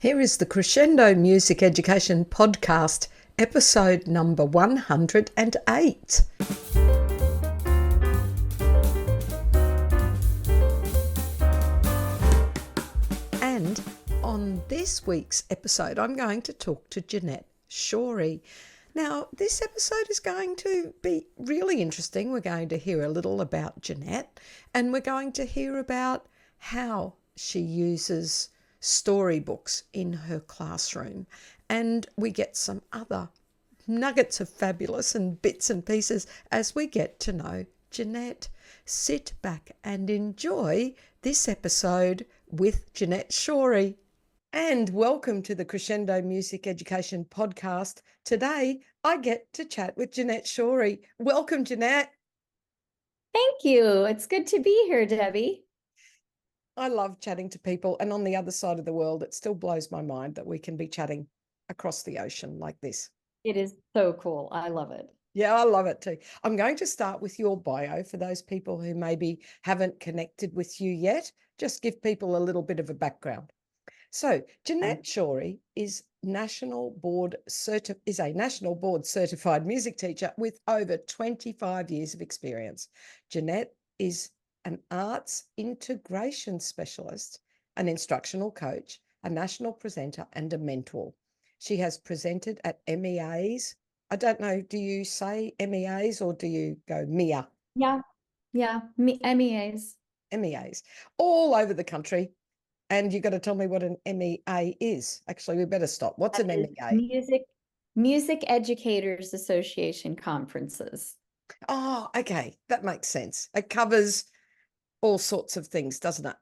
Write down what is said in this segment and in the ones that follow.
Here is the Crescendo Music Education Podcast, episode number 108. And on this week's episode, I'm going to talk to Jeanette Shorey. Now, this episode is going to be really interesting. We're going to hear a little about Jeanette, and we're going to hear about how she uses storybooks in her classroom. And we get some other nuggets of fabulous and bits and pieces as we get to know Jeanette. Sit back and enjoy this episode with Jeanette Shorey. And welcome to the Crescendo Music Education Podcast. Today, I get to chat with Jeanette Shorey. Welcome, Jeanette. Thank you. It's good to be here, Debbie. I love chatting to people. And on the other side of the world, it still blows my mind that we can be chatting across the ocean like this. It is so cool. I love it. Yeah, I love it too. I'm going to start with your bio for those people who maybe haven't connected with you yet. Just give people a little bit of a background. So Jeanette Shorey is a national board certified music teacher with over 25 years of experience. Jeanette is an arts integration specialist, an instructional coach, a national presenter, and a mentor. She has presented at MEAs. I don't know, do you say MEAs or do you go MIA? Yeah. MEAs. MEAs all over the country. And you got to tell me what an MEA is. Actually, we better stop. What's an MEA? Music Educators Association conferences. Oh, okay. That makes sense. It covers all sorts of things, doesn't it?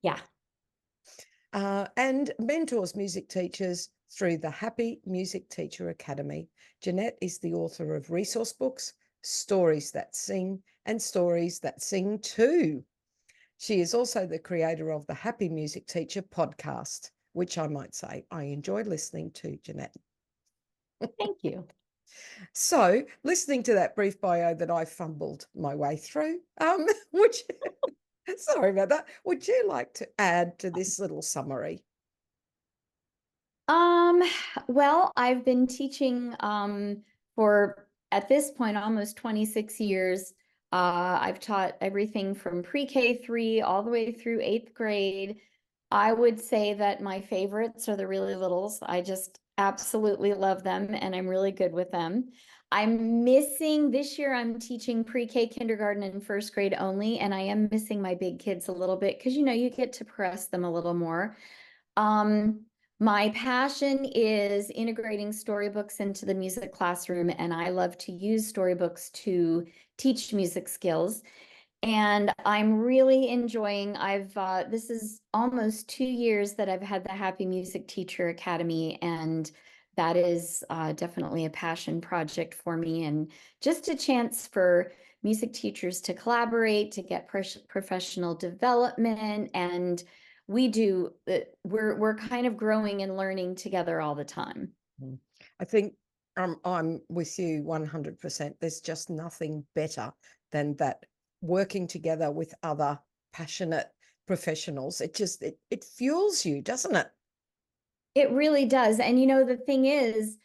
Yeah. And mentors music teachers through the Happy Music Teacher Academy. Jeanette is the author of resource books, Stories That Sing, and Stories That Sing Too. She is also the creator of the Happy Music Teacher podcast, which I might say I enjoy listening to, Jeanette. Thank you. So, listening to that brief bio that I fumbled my way through, sorry about that. Would you like to add to this little summary? Well, I've been teaching for, at this point, almost 26 years. I've taught everything from pre-K 3 all the way through 8th grade. I would say that my favorites are the really littles. I just absolutely love them, and I'm really good with them. This year I'm teaching pre-K, kindergarten, and 1st grade only, and I am missing my big kids a little bit because, you get to press them a little more. My passion is integrating storybooks into the music classroom, and I love to use storybooks to teach music skills. And I'm really enjoying, this is almost 2 years that I've had the Happy Music Teacher Academy, and that is definitely a passion project for me, and just a chance for music teachers to collaborate, to get professional development, and we're kind of growing and learning together all the time. I think I'm with you 100%. There's just nothing better than that, working together with other passionate professionals. It fuels you, doesn't it? It really does. And the thing is,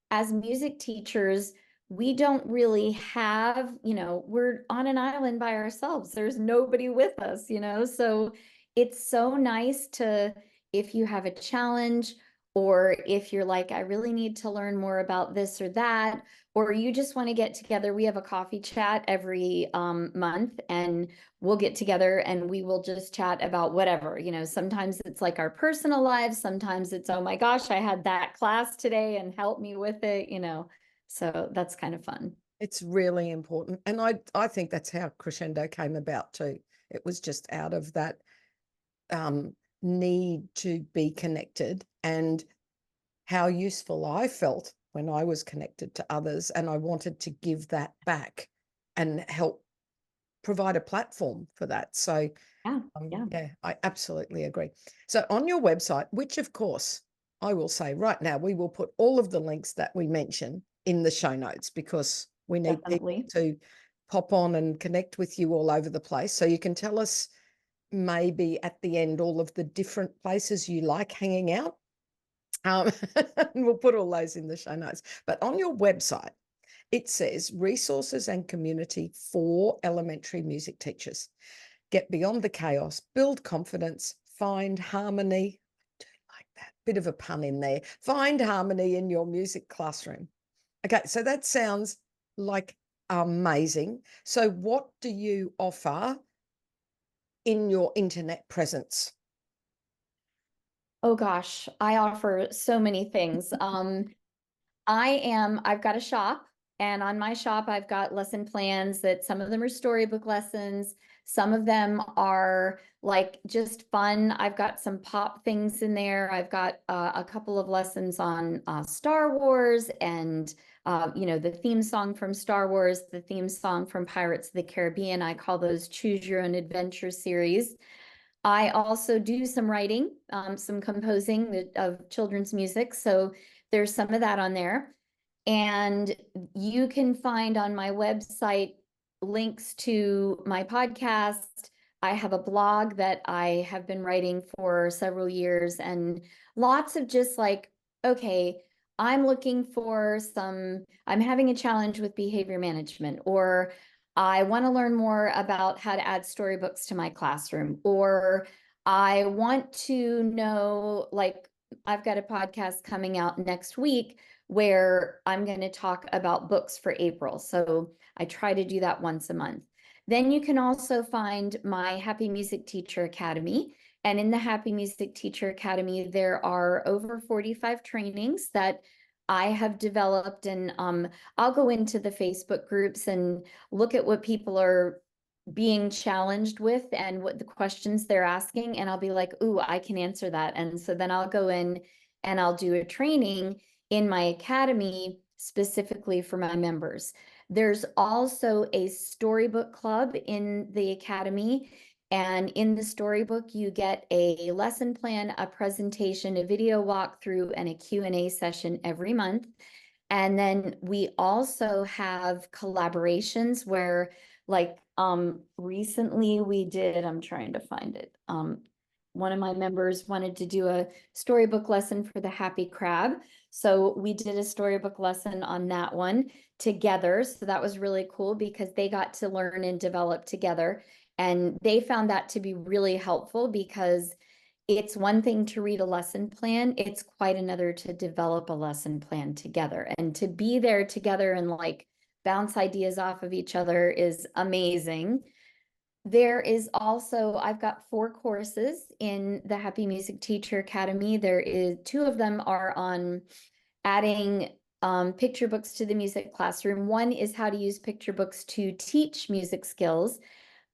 as music teachers, we don't really have, we're on an island by ourselves. There's nobody with us, so it's so nice to, if you have a challenge, or if you're like, I really need to learn more about this or that, or you just want to get together. We have a coffee chat every month, and we'll get together and we will just chat about whatever. Sometimes it's like our personal lives. Sometimes it's, oh my gosh, I had that class today and help me with it, So that's kind of fun. It's really important. And I think that's how Crescendo came about too. It was just out of that need to be connected, and how useful I felt when I was connected to others, and I wanted to give that back and help provide a platform for that. So yeah, I absolutely agree. So on your website, which of course I will say right now, we will put all of the links that we mention in the show notes, because we need people to pop on and connect with you all over the place. So you can tell us maybe at the end all of the different places you like hanging out. And we'll put all those in the show notes. But on your website, it says resources and community for elementary music teachers. Get beyond the chaos, build confidence, find harmony. I do like that. Bit of a pun in there. Find harmony in your music classroom. Okay, so that sounds like amazing. So what do you offer in your internet presence? Oh gosh, I offer so many things. I've got a shop, and on my shop, I've got lesson plans that some of them are storybook lessons. Some of them are like just fun. I've got some pop things in there. I've got a couple of lessons on Star Wars and, the theme song from Star Wars, the theme song from Pirates of the Caribbean. I call those Choose Your Own Adventure series. I also do some writing, some composing of children's music. So there's some of that on there. And you can find on my website links to my podcast. I have a blog that I have been writing for several years, and lots of just like, okay, I'm having a challenge with behavior management, or I want to learn more about how to add storybooks to my classroom, or I want to know, like, I've got a podcast coming out next week where I'm going to talk about books for April. So I try to do that once a month. Then you can also find my Happy Music Teacher Academy. And in the Happy Music Teacher Academy, there are over 45 trainings that I have developed. And I'll go into the Facebook groups and look at what people are being challenged with and what the questions they're asking. And I'll be like, ooh, I can answer that. And so then I'll go in and I'll do a training in my academy specifically for my members. There's also a storybook club in the academy. And in the storybook, you get a lesson plan, a presentation, a video walkthrough, and a Q&A session every month. And then we also have collaborations where, like, recently we did, I'm trying to find it. One of my members wanted to do a storybook lesson for the Happy Crab. So we did a storybook lesson on that one together. So that was really cool because they got to learn and develop together. And they found that to be really helpful because it's one thing to read a lesson plan. It's quite another to develop a lesson plan together, and to be there together and like bounce ideas off of each other is amazing. There is also, I've got 4 courses in the Happy Music Teacher Academy. There is 2 of them are on adding picture books to the music classroom. One is how to use picture books to teach music skills.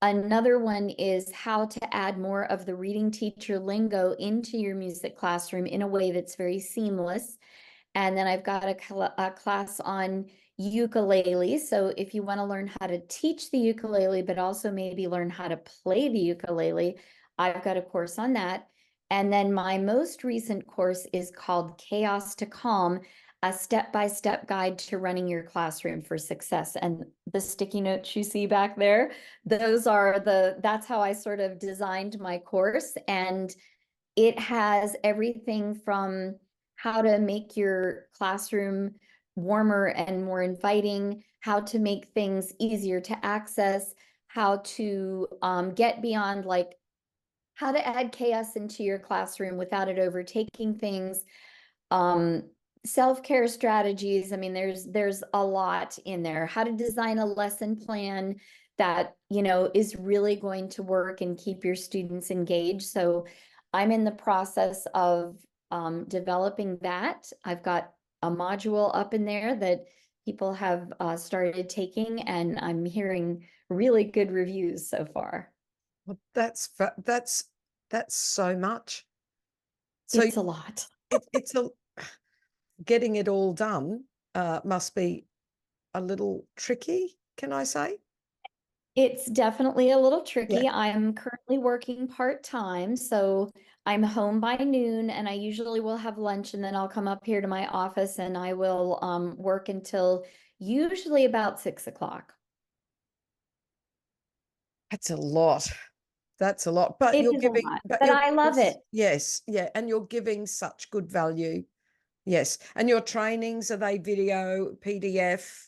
Another one is how to add more of the reading teacher lingo into your music classroom in a way that's very seamless. And then I've got a class on ukulele. So if you want to learn how to teach the ukulele, but also maybe learn how to play the ukulele, I've got a course on that. And then my most recent course is called Chaos to Calm, a step-by-step guide to running your classroom for success. And the sticky notes you see back there, that's how I sort of designed my course. And it has everything from how to make your classroom warmer and more inviting, how to make things easier to access, how to get beyond, like, how to add chaos into your classroom without it overtaking things, um, self-care strategies. I mean, there's a lot in there. How to design a lesson plan that, is really going to work and keep your students engaged. So I'm in the process of developing that. I've got a module up in there that people have started taking, and I'm hearing really good reviews so far. Well, that's so much. So It's a lot. it's a getting it all done must be a little tricky, can I say? It's definitely a little Yeah. tricky. I'm currently working part-time, so I'm home by noon, and I usually will have lunch, and then I'll come up here to my office and I will work until usually about 6 o'clock. That's a lot. That's a lot. But It you're is a giving, lot, but but you're I giving, love it. yes, yeah, and you're giving such good value. Yes. And your trainings, are they video, PDF,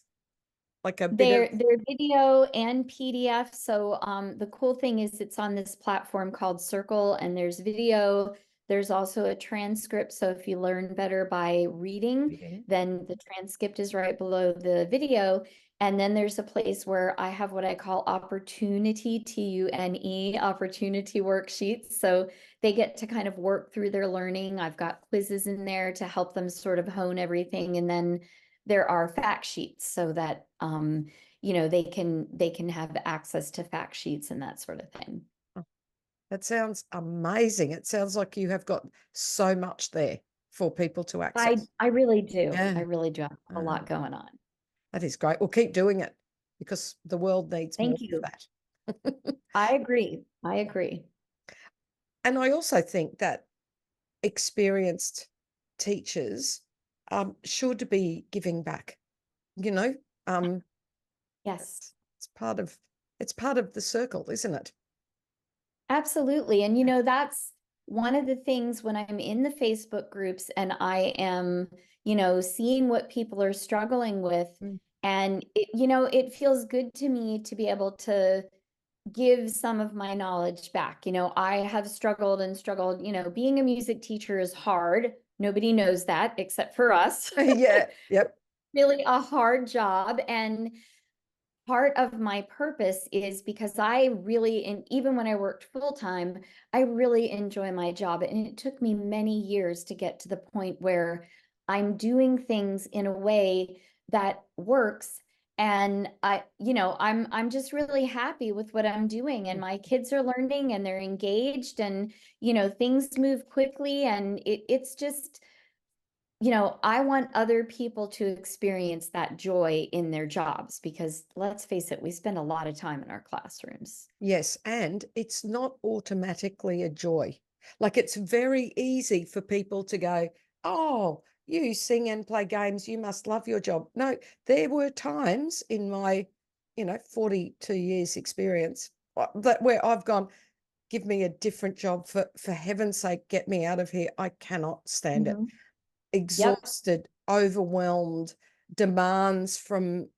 like a bit of They're video and PDF. So the cool thing is it's on this platform called Circle, and there's video. There's also a transcript. So if you learn better by reading, reading? then the transcript is right below the video. And then there's a place where I have what I call opportunity, TUNE, opportunity worksheets. So they get to kind of work through their learning. I've got quizzes in there to help them sort of hone everything. And then there are fact sheets so that they can have access to fact sheets and that sort of thing. Oh, that sounds amazing. It sounds like you have got so much there for people to access. I really do. I Yeah. really do have a Uh, lot going on. that is great. Well, keep doing it because the world needs more Thank of you. that. I agree. I agree. And I also think that experienced teachers should be giving back, you know. Um, Yes. it's part of the circle, isn't it? Absolutely. And that's one of the things when I'm in the Facebook groups and I am, seeing what people are struggling with. Mm. And it feels good to me to be able to give some of my knowledge back. I have struggled and struggled. Being a music teacher is hard. Nobody knows that except for us. Yeah, yep. Really a hard job. And part of my purpose is because I really, and even when I worked full time, I really enjoy my job. And it took me many years to get to the point where I'm doing things in a way that works. And I'm just really happy with what I'm doing. And my kids are learning and they're engaged and, things move quickly. And it's just, I want other people to experience that joy in their jobs because let's face it, we spend a lot of time in our classrooms. Yes, and it's not automatically a joy. Like it's very easy for people to go, "Oh, you sing and play games, you must love your job." No, there were times in my, 42 years experience that where I've gone, "Give me a different job for heaven's sake, get me out of here. I cannot stand it." Mhm. Yep. Exhausted, overwhelmed, demands from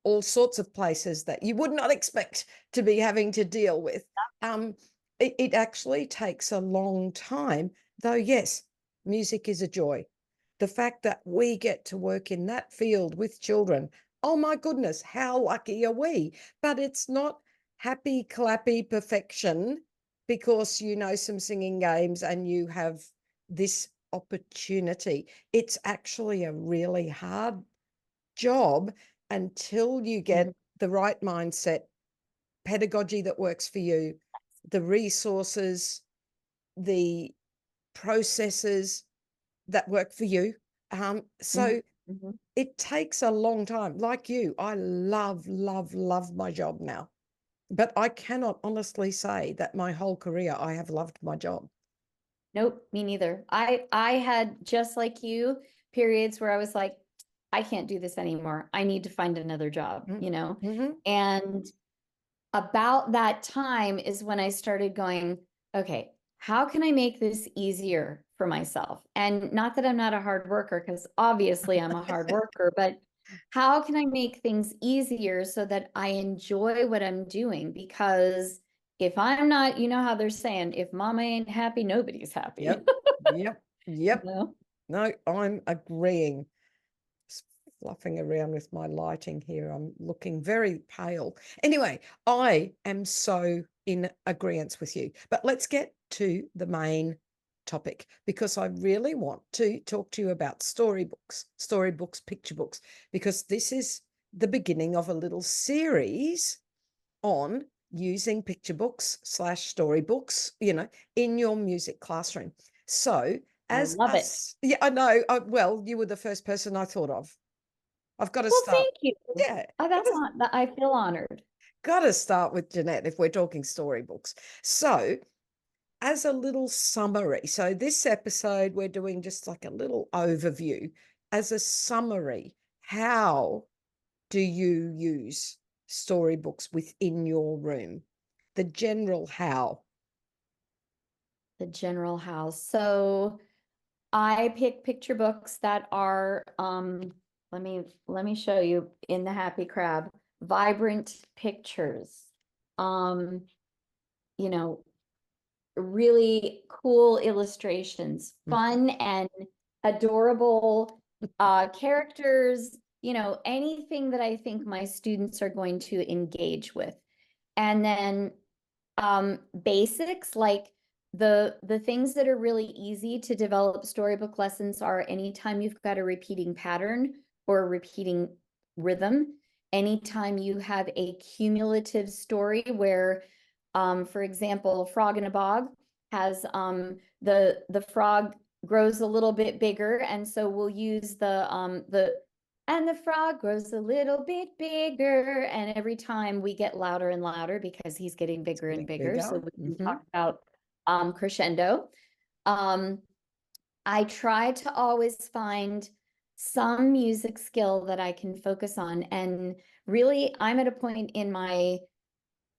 all sorts of places that you would not expect to be having to deal with. Um, it actually takes a long time, though, yes, music is a joy. The fact that we get to work in that field with children, oh my goodness, how lucky are we? But it's not happy, clappy perfection because you know some singing games and you have this opportunity. It's actually a really hard job until you get Mhm. the right mindset, pedagogy that works for you, the resources, the processes that work for you. Mhm. So Mhm. it takes a long time. Like you, I love, love, love my job now. But I cannot honestly say that my whole career I have loved my job. Nope, me neither. I had just like you periods where I was like, I can't do this anymore. I need to find another job, Mm-hmm. And about that time is when I started going, okay, how can I make this easier for myself? And not that I'm not a hard worker, because obviously I'm a hard worker, but how can I make things easier so that I enjoy what I'm doing? Because if I'm not, you know how they're saying, if mama ain't happy, nobody's happy. Yep. Yep. You Yep. know? No, I'm agreeing. Fluffing around with my lighting here. I'm looking very pale. Anyway, I am so in agreement with you. But let's get to the main topic because I really want to talk to you about storybooks, picture books, because this is the beginning of a little series on using picture books slash storybooks, in your music classroom. So I as love it. us, yeah, I know. Well, you were the first person I thought of. I've got to Well, start. thank you. Yeah, That's not, I feel honored. got to start with Jeanette if we're talking storybooks. So, as a little summary, so this episode we're doing just like a little overview. As a summary, how do you use storybooks within your room? the general how? The general house. So I pick picture books that are, let me show you in the Happy Crab, vibrant pictures. Um, you know, really cool illustrations, fun and adorable characters, anything that I think my students are going to engage with. And then basics like the things that are really easy to develop storybook lessons are anytime you've got a repeating pattern or a repeating rhythm, anytime you have a cumulative story where for example, Frog in a Bog has the frog grows a little bit bigger, and so we'll use the and the frog grows a little bit bigger, and every time we get louder and louder because he's getting bigger and bigger. So we talk about crescendo. I try to always find some music skill that I can focus on, and really I'm at a point in my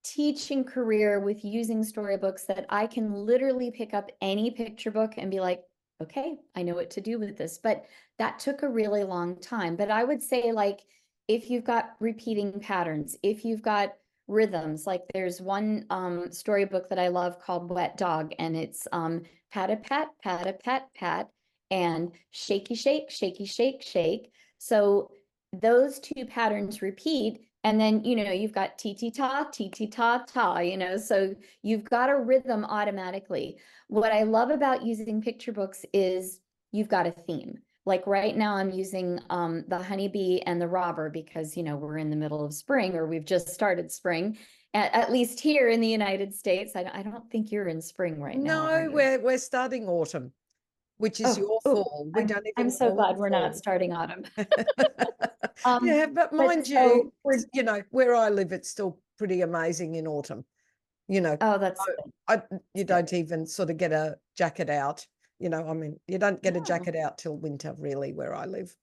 teaching career with using storybooks that I can literally pick up any picture book and be like, okay, I know what to do with this. But that took a really long time. But I would say, like, if you've got repeating patterns, if you've got rhythms, like there's one storybook that I love called Wet Dog, and it's pat a pat, and shaky shake, shaky shake, shake. So those two patterns repeat, and then, you've got ti ta ta, so you've got a rhythm automatically. What I love about using picture books is you've got a theme. Like right now I'm using the honeybee and the robber because, we're in the middle of spring, or we've just started spring, at least here in the United States. I don't think you're in spring right now, are No, you? we're starting autumn, which is your Oh, fall. We don't I'm even so call it glad we're not fall. starting autumn. Yeah, but But mind you, so we're, where I live, it's still pretty amazing in autumn. You know, oh, that's I, good. you That's don't even sort of get a jacket out. I mean, you don't get a good. jacket out till winter, really, where I live.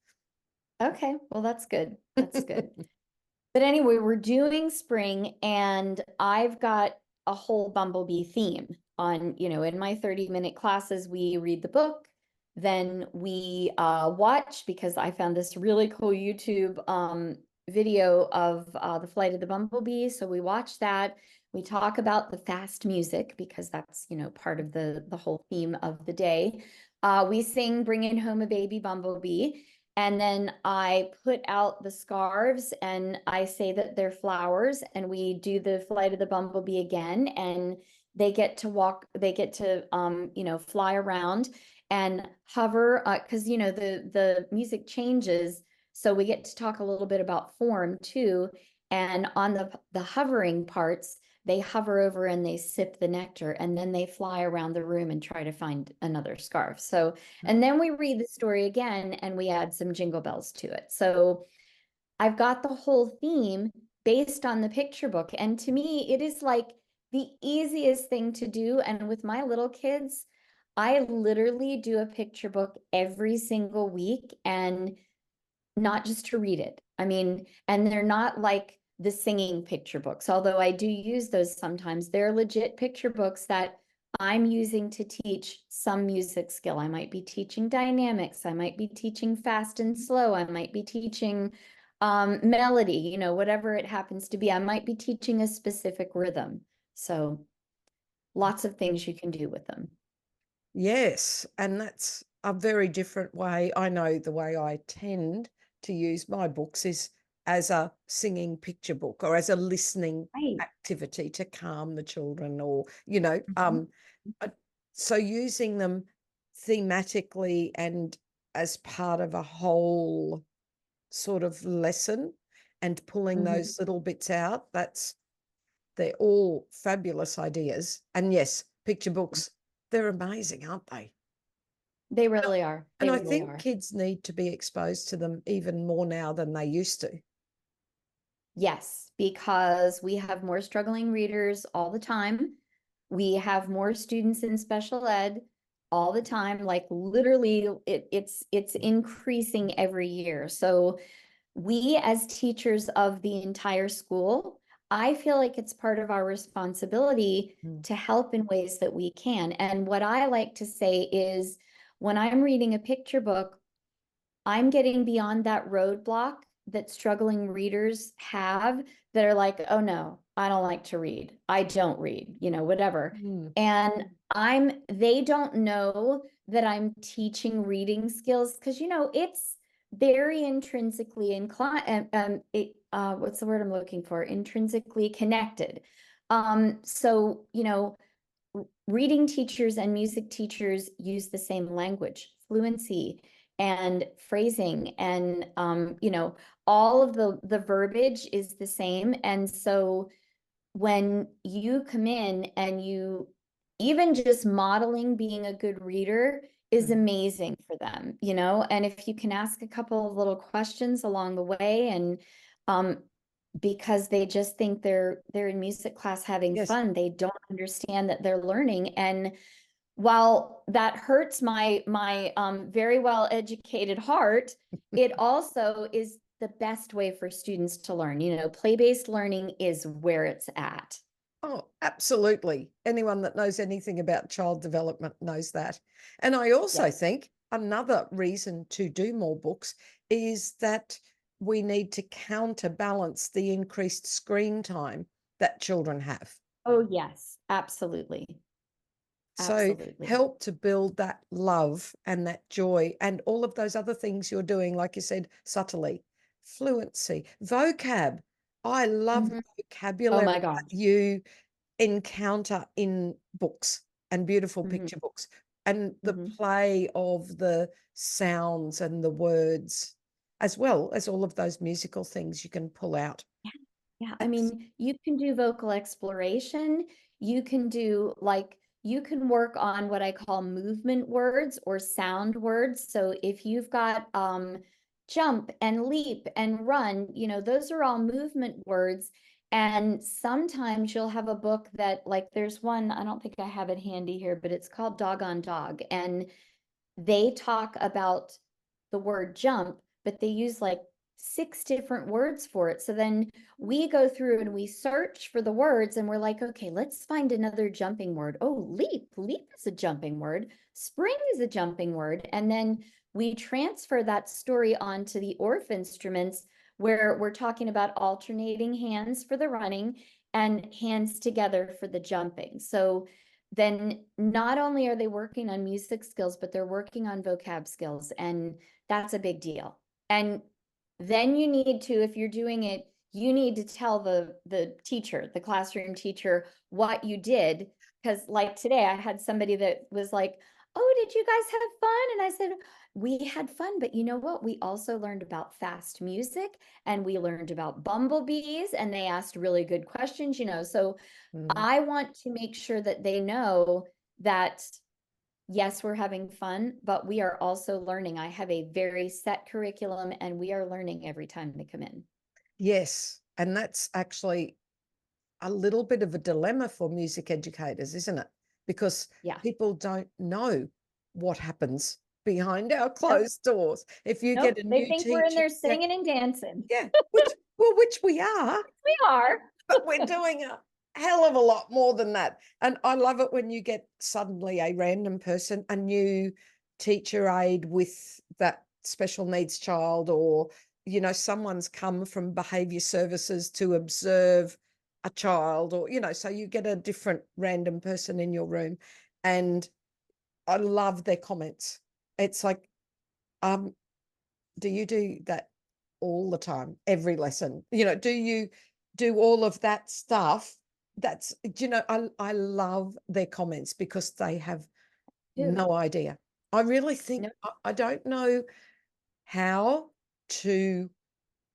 Okay, well, that's good. That's good. But anyway, we're doing spring, and I've got a whole bumblebee theme on, in my 30-minute classes, we read the book, then we watch, because I found this really cool YouTube video of the flight of the bumblebee. So we watch that. We talk about the fast music because that's, part of the whole theme of the day. We sing Bringing Home a Baby Bumblebee. And then I put out the scarves and I say that they're flowers, and we do the flight of the bumblebee again, and they get to walk, they get to fly around and hover, because the music changes. So we get to talk a little bit about form too. And on the hovering parts, they hover over and they sip the nectar, and then they fly around the room and try to find another scarf. So, and then we read the story again and we add some jingle bells to it. So I've got the whole theme based on the picture book. And to me, it is like the easiest thing to do. And with my little kids, I literally do a picture book every single week, and not just to read it. I mean, and they're not like the singing picture books, although I do use those sometimes. They're legit picture books that I'm using to teach some music skill. I might be teaching dynamics. I might be teaching fast and slow. I might be teaching melody, whatever it happens to be. I might be teaching a specific rhythm. So lots of things you can do with them. Yes, and that's a very different way. I know the way I tend to use my books is as a singing picture book or as a listening Right. activity to calm the children, or so using them thematically and as part of a whole sort of lesson and pulling those little bits out, they're all fabulous ideas. And yes, picture books, they're amazing, aren't they? They really are. And They I really think are. kids need to be exposed to them even more now than they used to. Yes, because we have more struggling readers all the time. We have more students in special ed all the time. Like literally, it's increasing every year. So we as teachers of the entire school, I feel like it's part of our responsibility Mm. to help in ways that we can. And what I like to say is when I'm reading a picture book, I'm getting beyond that roadblock that struggling readers have that are like, oh no, I don't like to read. I don't read, whatever. Mm. And they don't know that I'm teaching reading skills because, it's very intrinsically inclined, what's the word I'm looking for? Intrinsically connected. So, reading teachers and music teachers use the same language, fluency and phrasing, and all of the verbiage is the same. And so when you come in and you even just modeling being a good reader is Mm. amazing for them, and if you can ask a couple of little questions along the way, and um, because they just think they're in music class having Yes. fun, they don't understand that they're learning. And while that hurts my very well educated heart, it also is the best way for students to learn. Play-based learning is where it's at. Oh, absolutely. Anyone that knows anything about child development knows that. And I also Yes. think another reason to do more books is that we need to counterbalance the increased screen time that children have. Oh, yes, absolutely. So Absolutely. help to build that love and that joy and all of those other things you're doing, like you said, subtly, fluency, vocab. I love the Mhm. Oh vocabulary my that gosh. you encounter in books and beautiful Mhm. picture books and the Mhm. play of the sounds and the words, as well as all of those musical things you can pull out. Yeah, I Abs- mean, you can do vocal exploration. You can work on what I call movement words or sound words. So if you've got jump and leap and run, those are all movement words. And sometimes you'll have a book that, like, there's one, I don't think I have it handy here, but it's called Dog on Dog. And they talk about the word jump, but they use like 6 different words for it. So then we go through and we search for the words and we're like, okay, let's find another jumping word. Oh, leap. Leap is a jumping word. Spring is a jumping word. And then we transfer that story onto the ORF instruments where we're talking about alternating hands for the running and hands together for the jumping. So then not only are they working on music skills, but they're working on vocab skills. And that's a big deal. And then you need to, if you're doing it, you need to tell the teacher, the classroom teacher, what you did. Because like today, I had somebody that was like, oh, did you guys have fun? And I said, we had fun, but you know what? We also learned about fast music and we learned about bumblebees and they asked really good questions, So Mm. I want to make sure that they know that yes, we're having fun, but we are also learning. I have a very set curriculum and we are learning every time they come in. Yes. And that's actually a little bit of a dilemma for music educators, isn't it? Because Yeah. people don't know what happens behind our Nope. closed doors. If you get Nope. a They new think we're in teacher, there yeah, singing and dancing. yeah, which we are, We are. but we're doing a hell of a lot more than that. And I love it when you get suddenly a random person, a new teacher aide with that special needs child, or, someone's come from behavior services to observe a child, or, so you get a different random person in your room. And I love their comments. It's like, um, do you do that all the time, every lesson? Do you do all of that stuff? That's, I love their comments because they have Do. no idea. I really think No, I don't know how to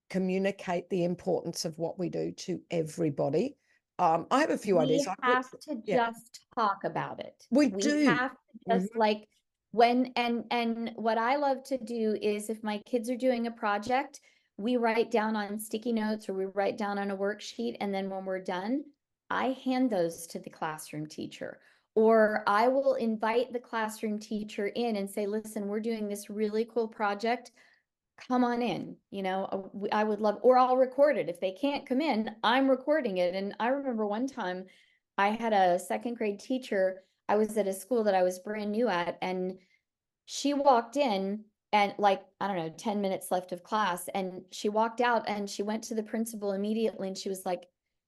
communicate the importance of what we do to everybody. I have a few ideas. we I put, have to yeah, just talk about it. we We do. have to just Mhm. like when and what I love to do is if my kids are doing a project, we write down on sticky notes or we write down on a worksheet, and then when we're done, I hand those to the classroom teacher. Or I will invite the classroom teacher in and say, listen, we're doing this really cool project. come on in, I would love, or I'll record it. If they can't come in, I'm recording it. And I remember one time I had a second grade teacher. I was at a school that I was brand new at, and she walked in and like, I don't know, 10 minutes left of class. And she walked out and she went to the principal immediately. And she was like,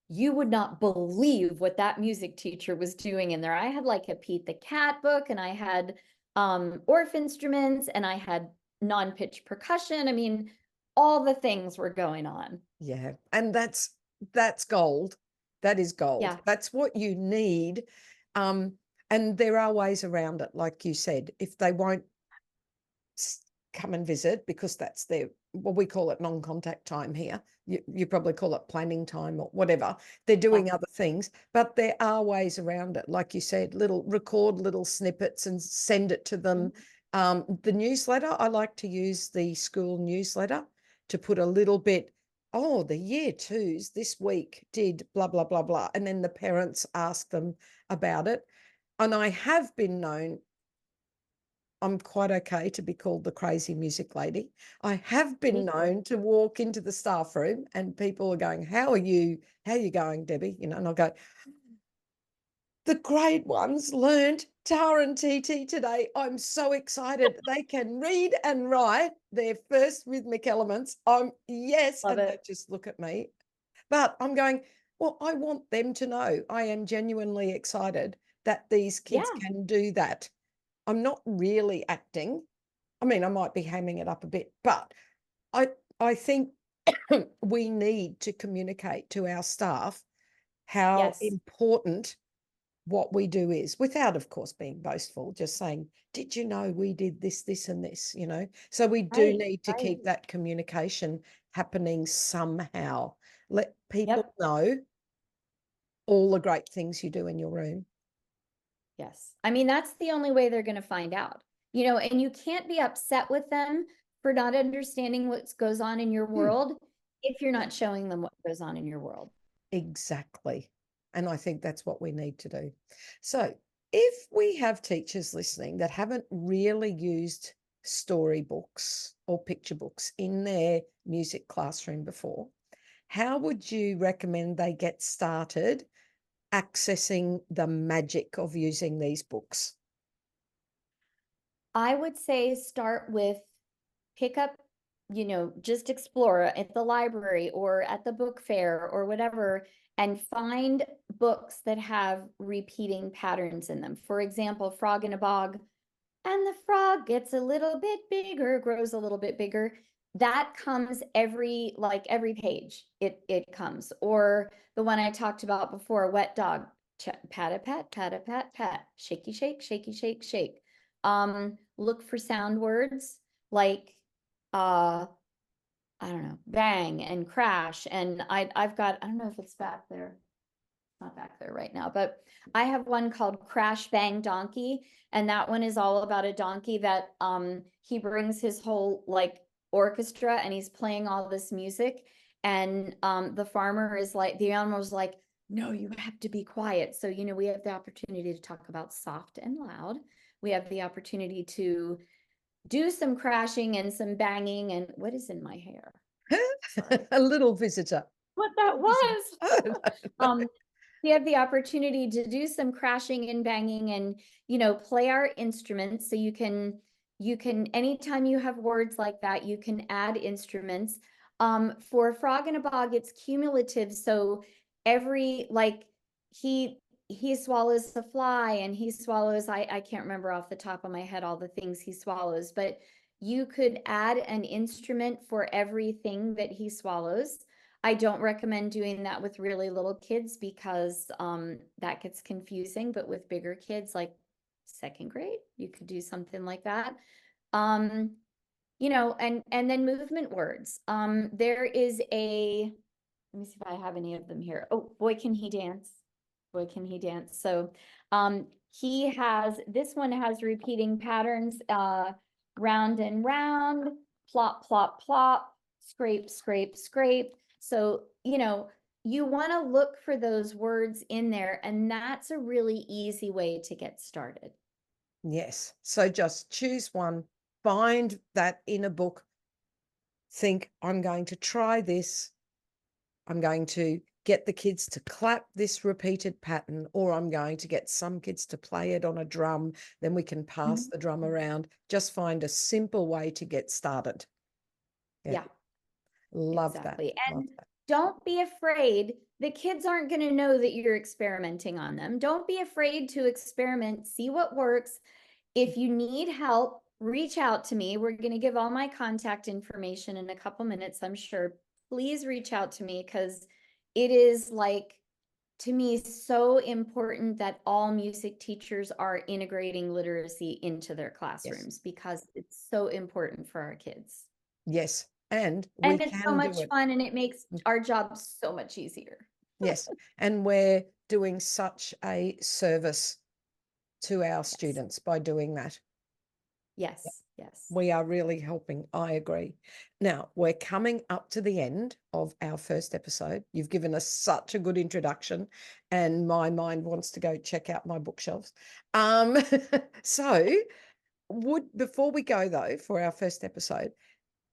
you would not believe what that music teacher was doing in there. I had like a Pete the Cat book, and I had Orff instruments, and I had non-pitch percussion. I mean, all the things were going on. Yeah. And that's gold. That is gold. Yeah. That's what you need. And there are ways around it, like you said. If they won't come and visit, because that's their, well, we call it non-contact time here. You probably call it planning time or whatever. They're doing other things, but there are ways around it. Like you said, record little snippets and send it to them. The newsletter, I like to use the school newsletter to put a little bit, oh, the year twos this week did blah, blah, blah, blah. And then the parents ask them about it. And I have been known, I'm quite okay to be called the crazy music lady. I have been known to walk into the staff room and people are going, how are you going, Debbie? And I'll go, the grade ones learned Tar and TT today. I'm so excited. They can read and write their first rhythmic elements. Yes. Love And they it. just look at me. But I'm going, well, I want them to know I am genuinely excited that these kids Yeah. can do that. I'm not really acting. I mean, I might be hamming it up a bit, but I think we need to communicate to our staff how Yes. important what we do is, without, of course, being boastful, just saying, did you know we did this, this, and this, So we do Right. need to Right. keep that communication happening somehow. Let people Yep. know all the great things you do in your room. Yes. I mean, that's the only way they're going to find out, and you can't be upset with them for not understanding what goes on in your world if you're not showing them what goes on in your world. Exactly. And I think that's what we need to do. So, if we have teachers listening that haven't really used storybooks or picture books in their music classroom before, how would you recommend they get started accessing the magic of using these books? I would say start with pick up, just explore at the library or at the book fair or whatever, and find books that have repeating patterns in them. For example, Frog in a Bog, and the frog gets a little bit bigger, grows a little bit bigger. That comes every page. It comes. Or the one I talked about before, Wet Dog, pat a pat, pat a pat, pat, shaky shake, shaky shake, shake. Look for sound words like I don't know, bang and crash. And I've got, I don't know if it's back there, not back there right now, but I have one called Crash Bang Donkey, and that one is all about a donkey that he brings his whole like orchestra and he's playing all this music, and the farmer is like, the animal's like, no, you have to be quiet. So we have the opportunity to talk about soft and loud. We have the opportunity to do some crashing and some banging. And what is in my hair? A little visitor. What that was. Oh, um we have the opportunity to do some crashing and banging and play our instruments. So you can anytime you have words like that, you can add instruments. For Frog in a Bog, it's cumulative. So every like he swallows the fly, and he swallows, I can't remember off the top of my head all the things he swallows, but you could add an instrument for everything that he swallows. I don't recommend doing that with really little kids because that gets confusing, but with bigger kids like second grade, you could do something like that. Um, and then movement words. There is let me see if I have any of them here. Oh, Boy Can He Dance. Boy Can He Dance. So this one has repeating patterns, round and round, plop, plop, plop, scrape, scrape, scrape. So, you want to look for those words in there, and that's a really easy way to get started. yes. So just choose one, find that in a book, think, I'm going to try this. I'm going to get the kids to clap this repeated pattern, or I'm going to get some kids to play it on a drum. Then we can pass the drum around. Just find a simple way to get started. Yeah, Love that. exactly. Love And that. don't be afraid. The kids aren't going to know that you're experimenting on them. Don't be afraid to experiment, see what works. If you need help, reach out to me. We're going to give all my contact information in a couple minutes, I'm sure. Please reach out to me because it is like, to me, so important that all music teachers are integrating literacy into their Yes. classrooms because it's so important for our kids. Yes. And we And it's so can do much it. fun and it makes our job so much easier. Yes. And we're doing such a service to our Yes. students by doing that. Yes. Yes. We are really helping. I agree. Now, we're coming up to the end of our first episode. You've given us such a good introduction, and my mind wants to go check out my bookshelves. So, before we go, though, for our first episode,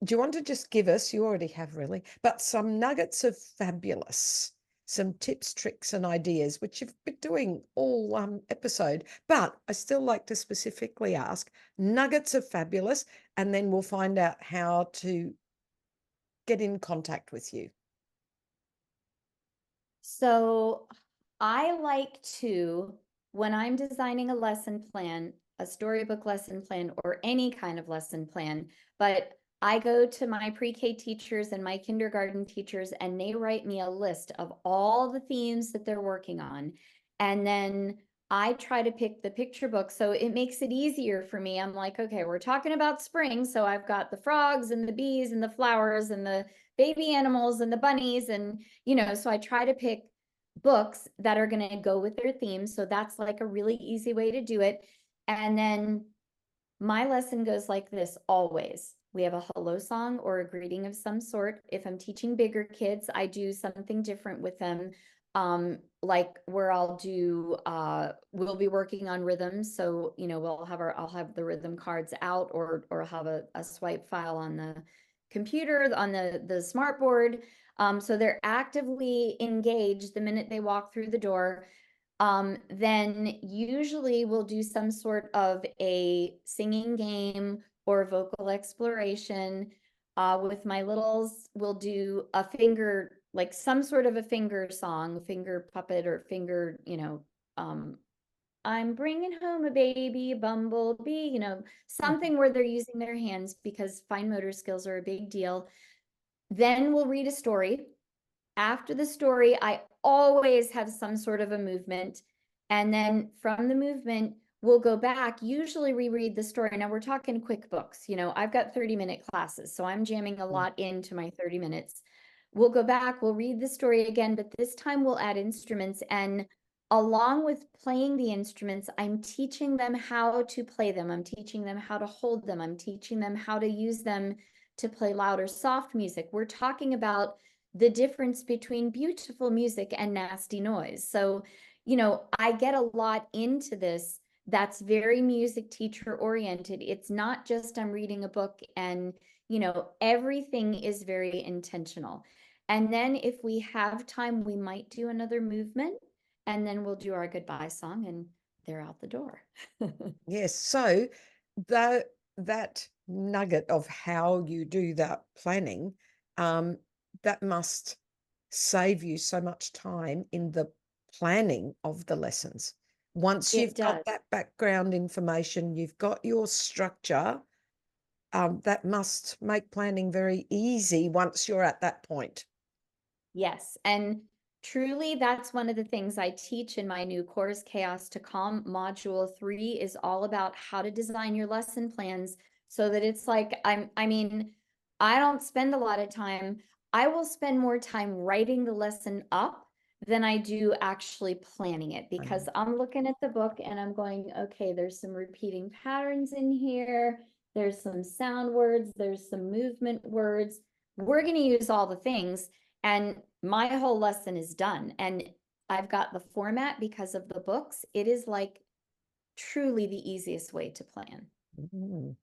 do you want to just give us, you already have really, but some nuggets of fabulous, some tips, tricks, and ideas, which you've been doing all episode. But I still like to specifically ask nuggets of fabulous, and then we'll find out how to get in contact with you. So I like to, when I'm designing a lesson plan, a storybook lesson plan, or any kind of lesson plan, but I go to my pre-K teachers and my kindergarten teachers, and they write me a list of all the themes that they're working on. And then I try to pick the picture book. So it makes it easier for me. I'm like, okay, we're talking about spring. So I've got the frogs and the bees and the flowers and the baby animals and the bunnies. And, so I try to pick books that are going to go with their themes. So that's like a really easy way to do it. And then my lesson goes like this always. We have a hello song or a greeting of some sort. If I'm teaching bigger kids, I do something different with them. Like where we'll be working on rhythms. So, I'll have the rhythm cards out or have a swipe file on the computer, on the smart board. So they're actively engaged the minute they walk through the door. Then usually we'll do some sort of a singing game or vocal exploration. With my littles, we'll do a finger, like some sort of a finger song, finger puppet or finger, I'm bringing home a baby bumblebee, something where they're using their hands because fine motor skills are a big deal. Then we'll read a story. After the story, I always have some sort of a movement. And then from the movement, we'll go back, usually reread the story. Now we're talking quick books. I've got 30-minute classes, so I'm jamming a lot into my 30 minutes. We'll go back, we'll read the story again, but this time we'll add instruments. And along with playing the instruments, I'm teaching them how to play them. I'm teaching them how to hold them. I'm teaching them how to use them to play loud or soft music. We're talking about the difference between beautiful music and nasty noise. So, I get a lot into this that's very music teacher oriented. It's not just I'm reading a book and, everything is very intentional. And then if we have time, we might do another movement and then we'll do our goodbye song and they're out the door. Yes. So that nugget of how you do that planning, that must save you so much time in the planning of the lessons. Once It you've got does. that background information, you've got your structure, that must make planning very easy once you're at that point. Yes. And truly, that's one of the things I teach in my new course, Chaos to Calm. Module 3 is all about how to design your lesson plans so that it's like, I don't spend a lot of time. I will spend more time writing the lesson up than I do actually planning it because I'm looking at the book and I'm going, okay, there's some repeating patterns in here. There's some sound words. There's some movement words. We're going to use all the things. And my whole lesson is done. And I've got the format because of the books. It is like truly the easiest way to plan. Mm.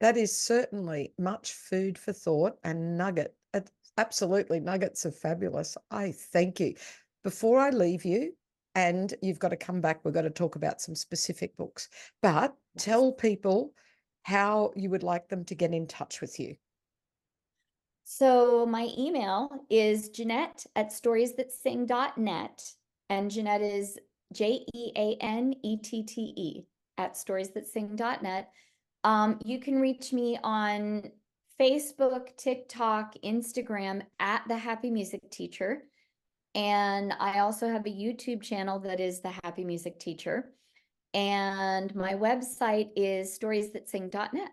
That is certainly much food for thought and absolutely nuggets of fabulous. I thank you. Before I leave you, and you've got to come back, we've got to talk about some specific books, but tell people how you would like them to get in touch with you. So my email is Jeanette@storiesthatsing.net, and Jeanette is JEANETTE @storiesthatsing.net. You can reach me on Facebook, TikTok, Instagram @The Happy Music Teacher. And I also have a YouTube channel that is The Happy Music Teacher. And my website is storiesthatsing.net.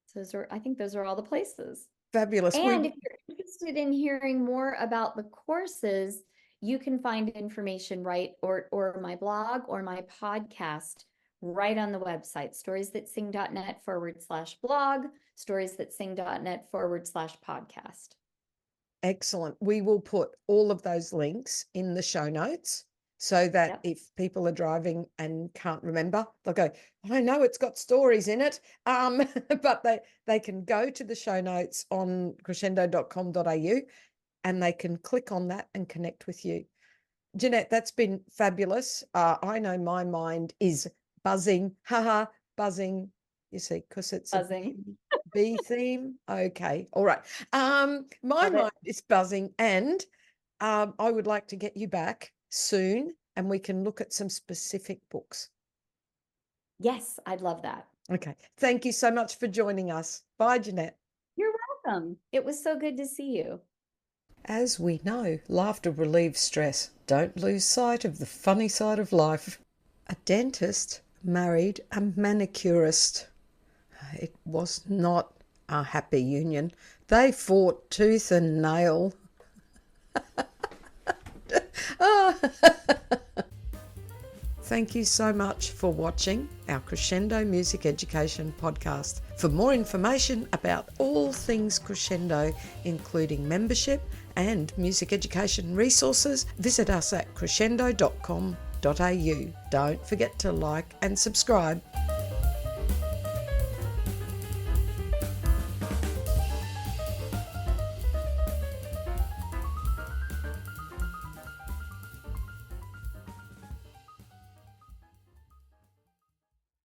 So I think those are all the places. Fabulous. And if you're interested in hearing more about the courses, you can find information or my blog or my podcast right on the website, storiesthatsing.net /blog, storiesthatsing.net /podcast. Excellent. We will put all of those links in the show notes so that if people are driving and can't remember, they'll go, I know it's got stories in it. But they can go to the show notes on crescendo.com.au and they can click on that and connect with you. Jeanette, that's been fabulous. I know my mind is buzzing. Buzzing. You see, because it's buzzing. A bee theme. Okay. All right. My mind is buzzing, and I would like to get you back soon and we can look at some specific books. Yes, I'd love that. Okay. Thank you so much for joining us. Bye, Jeanette. You're welcome. It was so good to see you. As we know, laughter relieves stress. Don't lose sight of the funny side of life. A dentist married a manicurist. It was not a happy union. They fought tooth and nail. Thank you so much for watching our Crescendo Music Education podcast. For more information about all things Crescendo, including membership and music education resources, visit us at crescendo.com.au. Don't forget to like and subscribe.